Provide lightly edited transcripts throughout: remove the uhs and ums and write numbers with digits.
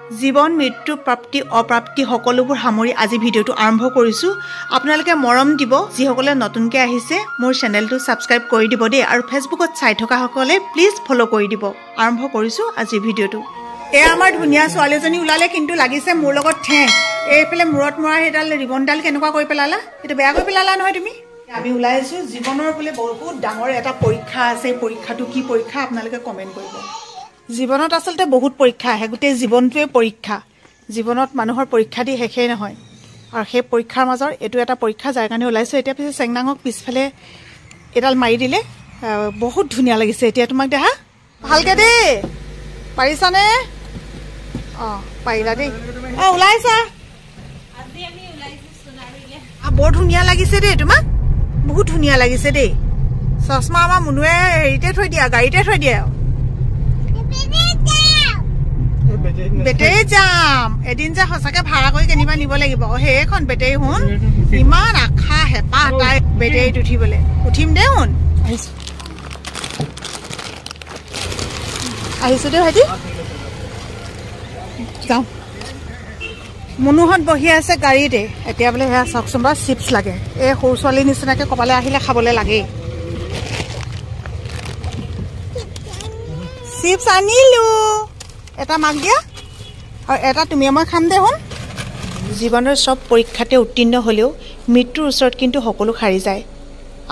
জীৱন মৃত্যু প্ৰাপ্তি অপ্ৰাপ্তি সকলোবোৰ সামৰি আজি ভিডিঅ'টো আৰম্ভ কৰিছোঁ। আপোনালোকে মৰম দিব, যিসকলে নতুনকৈ আহিছে মোৰ চেনেলটো ছাবস্ক্ৰাইব কৰি দিব দেই, আৰু ফেচবুকত চাই থকাসকলে প্লিজ ফ'ল' কৰি দিব। আৰম্ভ কৰিছোঁ আজি ভিডিঅ'টো। এয়া আমাৰ ধুনীয়া ছোৱালীজনী ওলালে, কিন্তু লাগিছে মোৰ লগত ঠেং। এইফালে মূৰত মৰা সেইডাল ৰিবনডাল কেনেকুৱা কৰি পেলালা, সেইটো বেয়া কৰি পেলালা নহয় তুমি। আমি ওলাই আহিছোঁ, জীৱনৰ বোলে বহুত ডাঙৰ এটা পৰীক্ষা আছে। পৰীক্ষাটো কি পৰীক্ষা আপোনালোকে কমেণ্ট কৰিব। জীৱনত আচলতে বহুত পৰীক্ষা আহে, গোটেই জীৱনটোৱে পৰীক্ষা। জীৱনত মানুহৰ পৰীক্ষা দি শেষেই নহয়, আৰু সেই পৰীক্ষাৰ মাজৰ এইটো এটা পৰীক্ষা, যাৰ কাৰণে ওলাইছোঁ। এতিয়া পিছে চেংনাঙক পিছফালে এডাল মাৰি দিলে, বহুত ধুনীয়া লাগিছে। এতিয়া তোমাক দেখা ভালকৈ দেই, পাৰিছানে? অঁ পাৰিলা দেই। অঁ ওলাইছা, বৰ ধুনীয়া লাগিছে দেই, তোমাক বহুত ধুনীয়া লাগিছে দেই। চশমা আমাৰ মুনুৱে হেৰিতে থৈ দিয়া, গাড়ীতে থৈ দিয়ে। বেটেৰী যাম এদিন যে সঁচাকে ভাড়া কৰি কেনিবা নিব লাগিব। সেইখন বেটেৰী শুন, ইমান আশা হেঁপাহ তাই বেটেৰীত উঠিবলৈ। উঠিম দেই শুন, আহিছোঁ দেই ভাইটি, যাওঁ। মুনুহঁত বহি আছে গাড়ীতে। এতিয়া বোলে সেয়া চাওকচোন বাৰু, চিপছ লাগে। এই সৰু ছোৱালীৰ নিচিনাকৈ ক'বালৈ আহিলে খাবলৈ লাগেই। চিপছ আনিলোঁ, এটা মাক দিয়া আৰু এটা তুমি মই খাম দে শুন। জীৱনৰ চব পৰীক্ষাতে উত্তীৰ্ণ হ'লেও মৃত্যুৰ ওচৰত কিন্তু সকলো সাৰি যায়।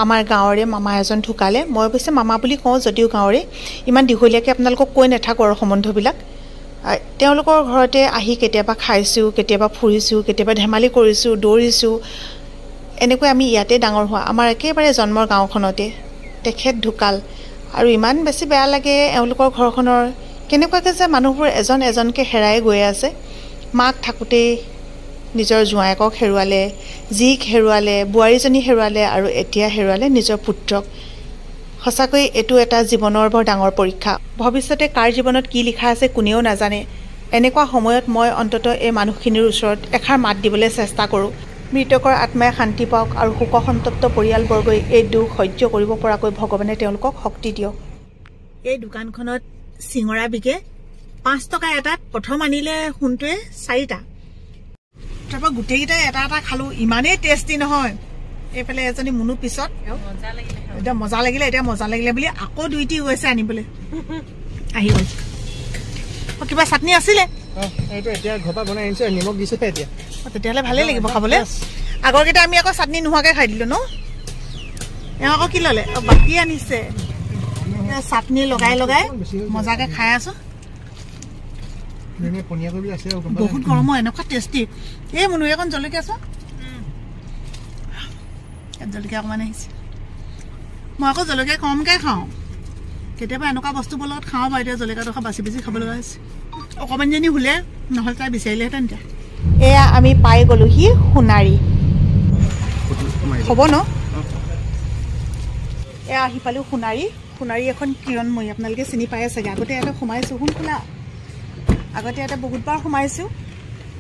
আমাৰ গাঁৱৰে মামা এজন ঢুকালে। মই অৱশ্যে মামা বুলি কওঁ যদিও গাঁৱৰে, ইমান দীঘলীয়াকৈ আপোনালোকক কৈ নাথাকোঁ আৰু সম্বন্ধবিলাক। তেওঁলোকৰ ঘৰতে আহি কেতিয়াবা খাইছোঁ, কেতিয়াবা ফুৰিছোঁ, কেতিয়াবা ধেমালি কৰিছোঁ, দৌৰিছোঁ। এনেকৈ আমি ইয়াতে ডাঙৰ হোৱা, আমাৰ একেবাৰে জন্মৰ গাঁওখনতে। তেখেত ঢুকাল আৰু ইমান বেছি বেয়া লাগে। এওঁলোকৰ ঘৰখনৰ কেনেকুৱাকৈ যে মানুহবোৰ এজন এজনকৈ হেৰাই গৈ আছে। মাক থাকোঁতেই নিজৰ জোঁৱায়েকক হেৰুৱালে, জীক হেৰুৱালে, বোৱাৰীজনী হেৰুৱালে, আৰু এতিয়া হেৰুৱালে নিজৰ পুত্ৰক। সঁচাকৈ এইটো এটা জীৱনৰ বৰ ডাঙৰ পৰীক্ষা। ভৱিষ্যতে কাৰ জীৱনত কি লিখা আছে কোনেও নাজানে। এনেকুৱা সময়ত মই অন্ততঃ এই মানুহখিনিৰ ওচৰত এষাৰ মাত দিবলৈ চেষ্টা কৰোঁ। মৃতকৰ আত্মাই শান্তি পাওক, আৰু শোকসন্তপ্ত পৰিয়ালবৰ্গই এই দুখ সহ্য কৰিব পৰাকৈ ভগৱানে তেওঁলোকক শক্তি দিয়ক। এই দোকানখনত চিঙৰা বিকে 5 টকা এটাত। প্ৰথম আনিলে সোণটোৱে 4টা, তাৰপৰা গোটেইকেইটাই এটা এটা খালোঁ। ইমানেই টেষ্টি নহয়। এইফালে এজনী মুনু পিছত এতিয়া মজা লাগিলে, এতিয়া মজা লাগিলে বুলি আকৌ 2টি গৈছে আনিবলৈ। আহি গ'ল। কিবা চাটনি আছিলে, তেতিয়াহ'লে ভালেই লাগিব খাবলৈ। আগৰকেইটা আমি আকৌ চাটনি নোহোৱাকৈ খাই দিলোঁ ন। এওঁ আকৌ কি ল'লে, বাকী আনিছে। চাটনি লগাই লগাই মজাকৈ খাই আছোঁ। বহুত গৰম, এনেকুৱা টেষ্টি। এই মুনু এখন জলকীয়া আছোঁ, জলকীয়া অকণমান আহিছে। মই আকৌ জলকীয়া কমকৈ খাওঁ, কেতিয়াবা এনেকুৱা বস্তুবোৰ লগত খাওঁ বাৰু। এতিয়া জলকীয়াডোখৰ বাচি বাচি খাব লগা হৈছে। অকণমানজনী শুলে, নহ'লে তাই বিচাৰিলেহেঁতেন। এতিয়া এয়া আমি পাই গ'লোহি সোণাৰী। হ'ব ন, এয়া আহি পালোঁ সোণাৰী। সোণাৰী এখন কিৰণময়ী, আপোনালোকে চিনি পাই চাগে। আগতে ইয়াতে সোমাইছোঁ, শুন খোলা। আগতে ইয়াতে বহুতবাৰ সোমাইছোঁ,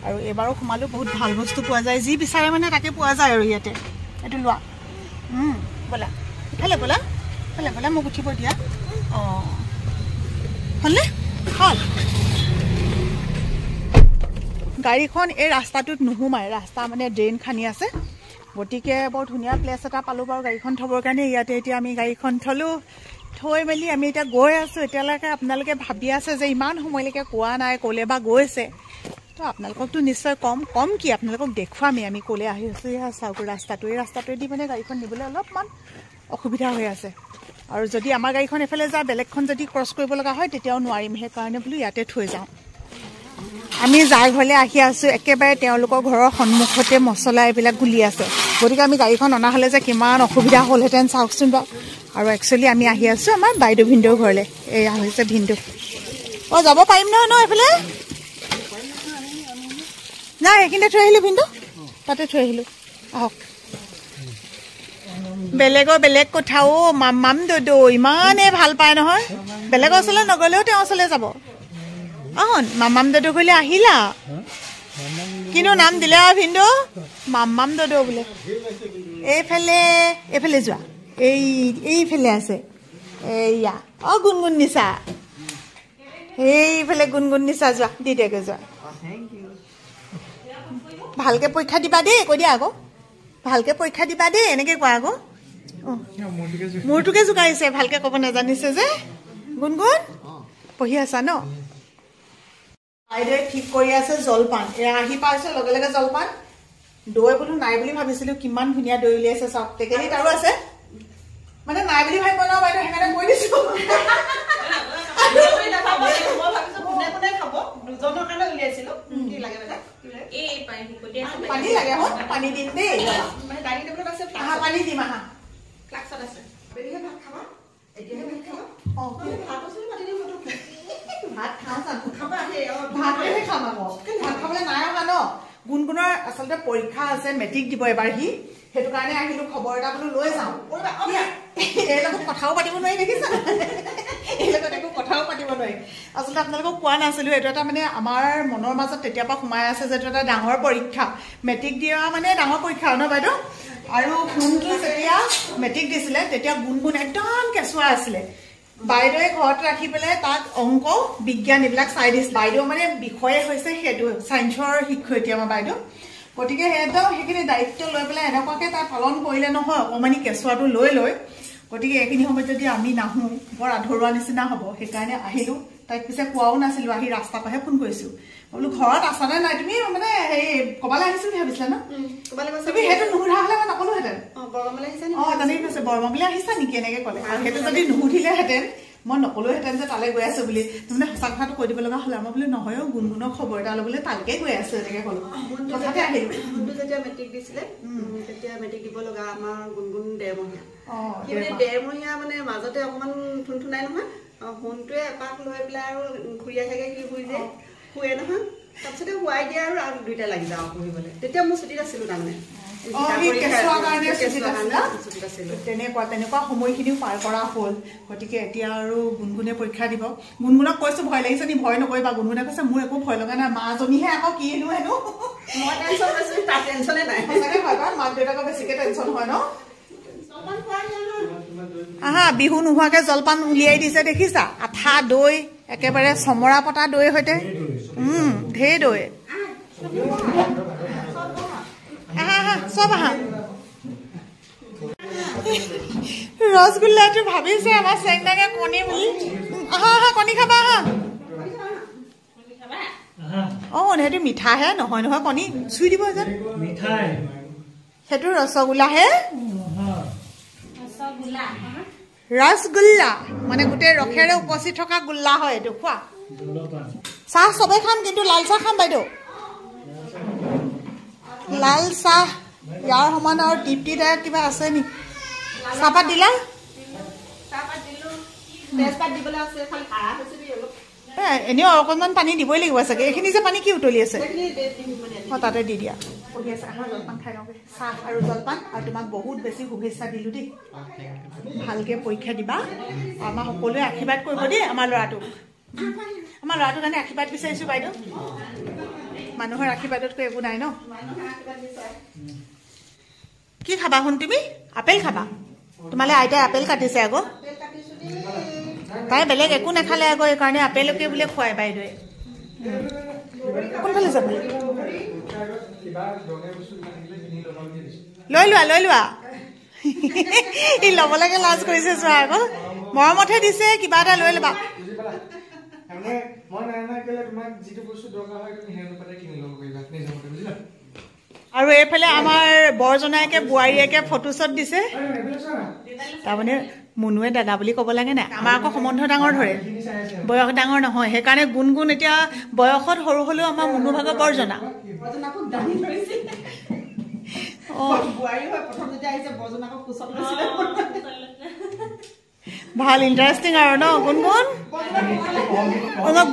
আৰু এইবাৰো সোমালোঁ। বহুত ভাল বস্তু পোৱা যায়, যি বিচাৰে মানে তাকে পোৱা যায় আৰু ইয়াতে। এইটো লোৱা, ব'লা ইফালে, ব'লা ইফালে, ব'লা মোক উঠিব দিয়া। অঁ হ'লনে, হ'ল। গাড়ীখন এই ৰাস্তাটোত নোসোমায়, ৰাস্তা মানে ড্ৰেইন খান্দি আছে। গতিকে বৰ ধুনীয়া প্লেচ এটা পালোঁ বাৰু গাড়ীখন থ'বৰ কাৰণে। ইয়াতে এতিয়া আমি গাড়ীখন থ'লোঁ, থৈ মেলি আমি এতিয়া গৈ আছোঁ। এতিয়ালৈকে আপোনালোকে ভাবি আছে যে ইমান সময়লৈকে কোৱা নাই, ক'লৈ বা গৈছে। তো আপোনালোককতো নিশ্চয় কম কি, আপোনালোকক দেখুৱামেই আমি ক'লৈ আহি আছোঁ। এয়া চাওক ৰাস্তাটো, এই ৰাস্তাটোৱেদি মানে গাড়ীখন নিবলৈ অলপমান অসুবিধা হৈ আছে। আৰু যদি আমাৰ গাড়ীখন এফালে যায়, বেলেগখন যদি ক্ৰছ কৰিব লগা হয় তেতিয়াও নোৱাৰিম। সেইকাৰণে বোলো ইয়াতে থৈ যাওঁ। আমি যাৰ ঘৰলৈ আহি আছোঁ, একেবাৰে তেওঁলোকৰ ঘৰৰ সন্মুখতে মছলা এইবিলাক গুলি আছে। গতিকে আমি গাড়ীখন অনা হ'লে যে কিমান অসুবিধা হ'লহেঁতেন চাওকচোন বাৰু। আৰু একচুৱেলি আমি আহি আছোঁ আমাৰ বাইদেউ ভিনদেউৰ ঘৰলৈ। এয়া হৈছে ভিনদেউ। অঁ যাব পাৰিম নহয় ন এইফালে? নাই, সেইখিনিতে থৈ আহিলোঁ ভিনদেউ, তাতে থৈ আহিলোঁ। আহক। বেলেগৰ বেলেগ কথা। মাম দদৌ ইমানেই ভাল পায় নহয়, বেলেগৰ ওচৰলৈ নগ'লেও তেওঁৰ ওচৰলৈ যাব। আহোন, মামাম দদৌ ঘৰলৈ আহিলা, কিনো নাম দিলে আৰু ভিনদেউ, মাম দদৌ বোলে। এইফালে যোৱা, এইফালে আছে। এয়া গুণগুণ নিছা, সেইফালে গুণগুণ নিচা যোৱা দি দেগৈ যোৱা ভালকৈ পৰীক্ষা দিবা দেই কৈ দিয়া আকৌ ভালকৈ পৰীক্ষা দিবা দেই এনেকৈ কোৱা আকৌ মূৰটোকে জোকাৰিছে ভালকৈ ক'ব নাজানিছে যে গুণগুণ পঢ়ি আছা ন বাইদেৱে ঠিক কৰি আছে জলপান এয়া আহি পাইছে লগে লগে জলপান দৈ বোলো নাই বুলি ভাবিছিলোঁ কিমান ধুনীয়া দৈ উলিয়াইছে চাওক টেকেলি তাৰো আছে মানে নাই বুলি ভাবিব ন বাইদেউ সেইকাৰণে কৈ দিছোঁ পানী লাগে হন পানী দিম দেই পানী দিম আহা ভাত খাওঁ ভাতহে খাম আকৌ ভাত খাবলৈ নাই অহা ন গুণগুণৰ আচলতে পৰীক্ষা আছে মেট্ৰিক দিব এবাৰ সি সেইটো কাৰণে আহিলোঁ খবৰ এটা বোলো লৈ যাওঁ এই লগত কথাও পাতিব নোৱাৰি দেখিছা এই লগত একো কথাও পাতিব নোৱাৰি আচলতে আপোনালোকক কোৱা নাছিলোঁ এইটো এটা মানে আমাৰ মনৰ মাজত তেতিয়াৰ পৰা সোমাই আছে যে এইটো এটা ডাঙৰ পৰীক্ষা মেট্ৰিক দিয়া মানে ডাঙৰ পৰীক্ষা ন বাইদেউ আৰু শুনটো যেতিয়া মেট্ৰিক দিছিলে তেতিয়া গুণগুণ একদম কেঁচুৱা আছিলে বাইদেৱে ঘৰত ৰাখি পেলাই তাক অংক বিজ্ঞান এইবিলাক চাই দিছে বাইদেউ মানে বিষয়ে হৈছে সেইটো ছায়েন্সৰ শিক্ষয়িত্ৰী আমাৰ বাইদেউ গতিকে একদম সেইখিনি দায়িত্ব লৈ পেলাই এনেকুৱাকৈ তাই পালন কৰিলে নহয় অকণমানি কেঁচুৱাটো লৈ গতিকে এইখিনি সময়ত যদি আমি নাহোঁ বৰ আধৰুৱা নিচিনা হ'ব সেইকাৰণে আহিলোঁ তাইক পিছে কোৱাও নাছিলোঁ আহি ৰাস্তাৰ পৰাহে ফোন কৰিছোঁ বোলো ঘৰত আছানে নাই তুমি মানে হেৰি ক'ৰবালৈ আহিছোঁ বুলি ভাবিছিলা ন তুমি সেইটো নুসুধা হ'লে মই নকলোহেঁতেন তেনেকৈ কৈছে বৰমাবলৈ আহিছা নেকি এনেকৈ ক'লে আৰু সেইটো যদি নুসুধিলেহেঁতেন মই নকলোহেঁতেন যে তালৈ গৈ আছোঁ বুলি তাৰমানে সঁচা কথাটো কৈ দিব লগা হ'লে মই বোলো নহয় গুণগুণৰ খবৰ এটা ল'বলৈ তালৈকে গৈ আছোঁ এনেকৈ ক'লোঁ কথাতে আহিলোঁ যেতিয়া মেট্ৰিক দিছিলে তেতিয়া মেট্ৰিক দিব লগা আমাৰ গুণগুণ ডেৰমহীয়া মানে মাজতে অকণমান থুনথুনাই নহয় সোণটোৱে এপাক লৈ পেলাই আৰু ঘূৰিয়াই থাকে সি শুই যায় শুৱে নহয় তাৰপিছতে শুৱাই দিয়ে আৰু দুইটা লাগি যাওঁ পঢ়িবলৈ তেতিয়া মোৰ ছুটীত আছিলোঁ তাৰমানে তেনেকুৱা সময়খিনিও পাৰ কৰা হ'ল গতিকে এতিয়া আৰু গুণগুণে পৰীক্ষা দিব গুণগুণক কৈছোঁ ভয় লাগিছে নি ভয় নকৰিবা গুণগুণে কৈছে মোৰ একো ভয় লগা নাই মাজনীহে আকৌ কিনো হেনো মই টেনশ্যন লৈছোঁ তাৰ টেনশ্যনে নাই সঁচাকৈ হয় কাৰণ মাক দেউতাকৰ বেছিকৈ টেনশ্যন হয় ন আহা বিহু নোহোৱাকৈ জলপান উলিয়াই দিছে দেখিছা আঠা দৈ একেবাৰে চমৰা পতা দৈৰ সৈতে ঢেৰ দৈ আহা আহা চব আহা ৰসগোল্লাটো ভাবিছে আমাৰ চেংনাকে কণী বুলি আহা আহা কণী খাবা আহা অঁ সেইটো মিঠাহে নহয় নহয় কণী চুই দিব যেন সেইটো ৰসগোল্লাহে ৰসগোল্লা মানে গোটেই ৰসেৰে উপচি থকা গোল্লা হয় এইটো খোৱা চাহ চবেই খাম কিন্তু লাল চাহ খাম বাইদেউ লাল চাহ ইয়াৰ সমান আৰু তৃপ্তিদায়ক কিবা আছে নি চাহপাত দিলা এনেও অকণমান পানী দিবই লাগিব চাগে এইখিনি যে পানী কি উতলি আছে অঁ তাতে দি দিয়া পঢ়ি আছে আমাৰ জলপান খাই লওঁগৈ চাহ আৰু জলপান আৰু তোমাক বহুত বেছি শুভেচ্ছা দিলোঁ দেই ভালকৈ পৰীক্ষা দিবা আমাৰ সকলোৱে আশীৰ্বাদ কৰিব দেই আমাৰ ল'ৰাটোৰ কাৰণে আশীৰ্বাদ বিচাৰিছোঁ বাইদেউ মানুহৰ আশীৰ্বাদতকৈ একো নাই ন কি খাবা শুন তুমি আপেল খাবা তোমালৈ আইতাই আপেল কাটিছে আকৌ তাই বেলেগ একো নাখালে আকৌ এইকাৰণে আপেলকে বোলে খুৱাই বাইদেৱে কোনফালে যাব লৈ লোৱা ই ল'বলৈকে লাজ কৰিছে চোৱা আকৌ মৰমতহে দিছে কিবা এটা লৈ ল'বা আৰু এইফালে আমাৰ বৰজনাইকে বোৱাৰীয়েকে ফটোশ্বট দিছে তাৰমানে মুনুৱে দাদা বুলি ক'ব লাগে নাই আমাৰ আকৌ সম্বন্ধ ডাঙৰ ধৰে বয়স ডাঙৰ নহয় সেইকাৰণে গুণগুণ এতিয়া বয়সত সৰু হ'লেও আমাৰ মুনু ভাগৰ বৰজনা ভাল ইণ্টাৰেষ্টিং আৰু ন গুণগুণ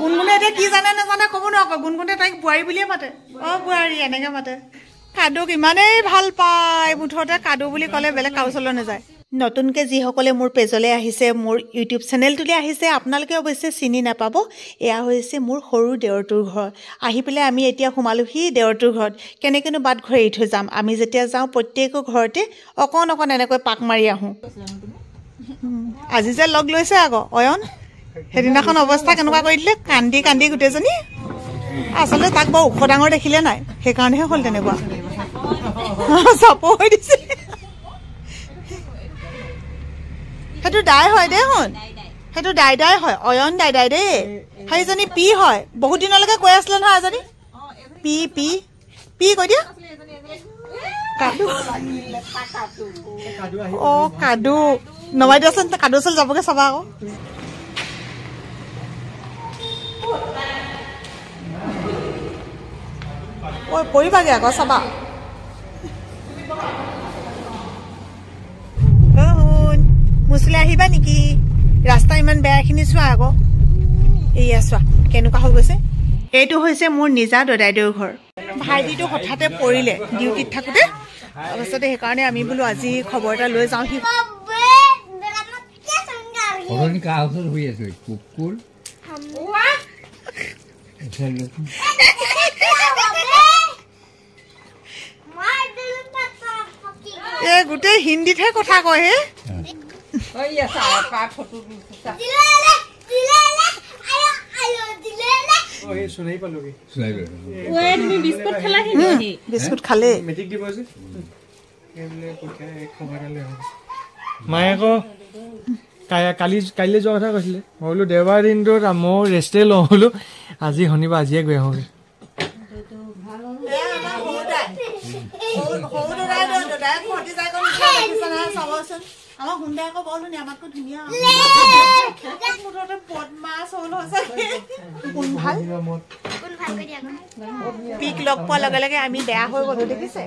গুণগুণে এতিয়া কি জানে নাজানে ক'ব ন আকৌ গুণগুণে তাইক বোৱাৰী বুলিয়ে মাতে অঁ বোৱাৰী এনেকৈ মাতে কাদুক ইমানেই ভাল পায় মুঠতে কাদু বুলি ক'লে বেলেগ কাৰো ওচৰলৈ নাযায় নতুনকৈ যিসকলে মোৰ পেজলৈ আহিছে মোৰ ইউটিউব চেনেলটোলৈ আহিছে আপোনালোকে অৱশ্যে চিনি নাপাব এয়া হৈছে মোৰ সৰু দেৱৰটোৰ ঘৰ আহি পেলাই আমি এতিয়া সোমালোহি দেৱৰটোৰ ঘৰত কেনেকৈনো বাট ঘৰ এৰি থৈ যাম আমি যেতিয়া যাওঁ প্ৰত্যেকৰ ঘৰতে অকণ অকণ এনেকৈ পাক মাৰি আহোঁ আজি যে লগ লৈছে আকৌ অয়ন সেইদিনাখন অৱস্থা কেনেকুৱা কৰি দিলে কান্দি কান্দি গোটেইজনী আচলতে তাক বৰ ওখ ডাঙৰ দেখিলে নাই সেইকাৰণেহে হ'ল তেনেকুৱা চাপ হৈ দিছে সেইটো দাই হয় দেই শুন সেইটো দাই হয় অয়ন দাই দেই সেইজনী পি হয় বহুত দিনলৈকে কৈ আছিলে নহয় এজনী পি পি পি কৈ দিয়া কাদু অ কাদু নমাই দিয়াচোন কাদু ওচৰত যাবগে চাবা আকৌ ঐ পৰিবাগে আকৌ চাবা মুচলে আহিবা নেকি ৰাস্তা ইমান বেয়াখিনি চোৱা আকৌ এয়া চোৱা কেনেকুৱা হৈ গৈছে এইটো হৈছে মোৰ নিজা দদাইদেউৰ ঘৰ ভাইটিটো হঠাতে পৰিলে ডিউটিত থাকোতে অৱশ্যে সেইকাৰণে আমি বোলো আজি খবৰ এটা লৈ যাওঁ সি গোটেই হিন্দীতহে কথা কয় হে বিস্কুট খালে মায়ে আকৌ কাইলৈ যোৱা কথা কৈছিলে মই বোলো দেওবাৰ দিনটোত মই ৰেষ্টে লওঁ বোলো আজি শনিবাৰ আজিয়ে গৈ আহোঁগে আমাৰ হুন্দাই আকৌ বৰ ধুনীয়া আমাতকৈ ধুনীয়া পিক লগ পোৱাৰ লগে লগে আমি বেয়া হৈ গলো দেখিছে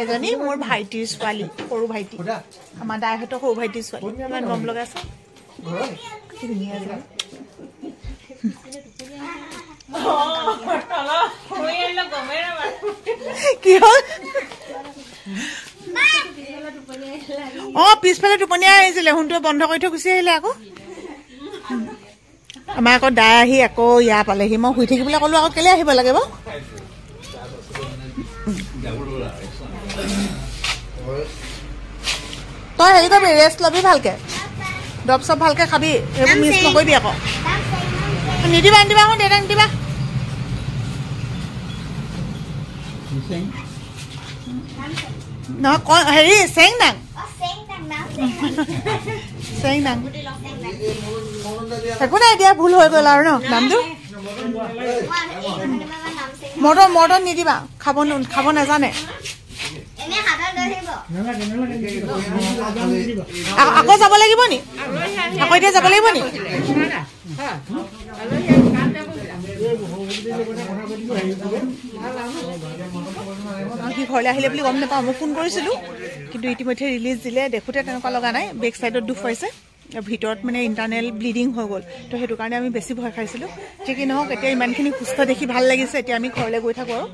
এজনী মোৰ ভাইটিৰ ছোৱালী সৰু ভাইটি আমাৰ দাইহঁতৰ সৰু ভাইটিৰ ছোৱালী ইমান মৰম লগাইছে ধুনীয়া কি হ'ল অ পিছফালে টোপনিয়াই আহিছিলে শুনটো বন্ধ কৰি থৈ গুচি আহিলে আকৌ আমাৰ আকৌ দাই আহি আকৌ ইয়াৰ পালেহি মই শুই থাকিবলৈ ক'লো আকৌ কেলে আহিব লাগে বাৰু তই হেৰি কৰিবি ৰেষ্ট ল'বি ভালকে দৰৱ চব ভালকে খাবি এইবোৰ মিছ নকৰিবি আকৌ নিদিবা নিদিবা আকৌ দেউতাক নিদিবা নহয় হেৰি চেং নাং চেং নাং একো নাই এতিয়া ভুল হৈ গ'ল আৰু ন নামটো মটন নিদিবা খাব নাজানে আকৌ যাব লাগিব নি আকৌ এতিয়া যাব লাগিব নি সি ঘৰলৈ আহিলে বুলি গম নাপাওঁ মই ফোন কৰিছিলোঁ কিন্তু ইতিমধ্যে ৰিলিজ দিলে দেখোঁতে তেনেকুৱা লগা নাই বেক চাইডত দুখ পাইছে ভিতৰত মানে ইণ্টাৰনেল ব্লিডিং হৈ গ'ল তো সেইটো কাৰণে আমি বেছি ভয় খাইছিলোঁ যি কি নহওক এতিয়া ইমানখিনি সুস্থ দেখি ভাল লাগিছে এতিয়া আমি ঘৰলৈ গৈ থাকোঁ আৰু